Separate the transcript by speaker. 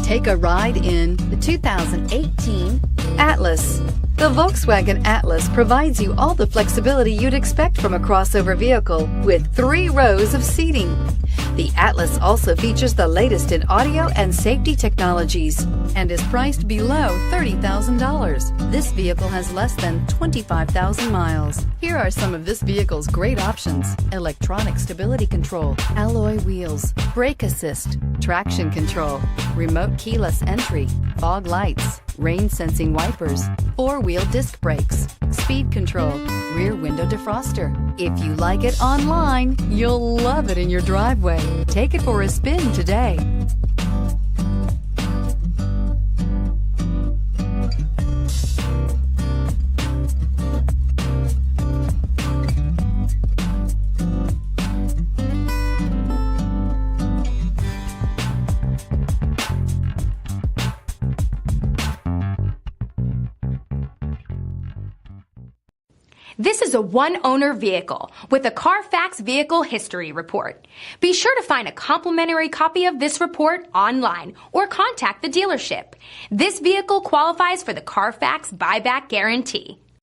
Speaker 1: Take a ride in the 2018 Atlas. The Volkswagen Atlas provides you all the flexibility you'd expect from a crossover vehicle with 3 rows of seating. The Atlas also features the latest in audio and safety technologies and is priced below $30,000. This vehicle has less than 25,000 miles. Here are some of this vehicle's great options: electronic stability control, alloy wheels, brake assist, traction control, remote keyless entry, fog lights, rain sensing wipers, 4-wheel disc brakes, speed control, rear window defroster. If you like it online, you'll love it in your driveway. Take it for a spin today.
Speaker 2: This is a one-owner vehicle with a Carfax Vehicle History Report. Be sure to find a complimentary copy of this report online or contact the dealership. This vehicle qualifies for the Carfax Buyback Guarantee.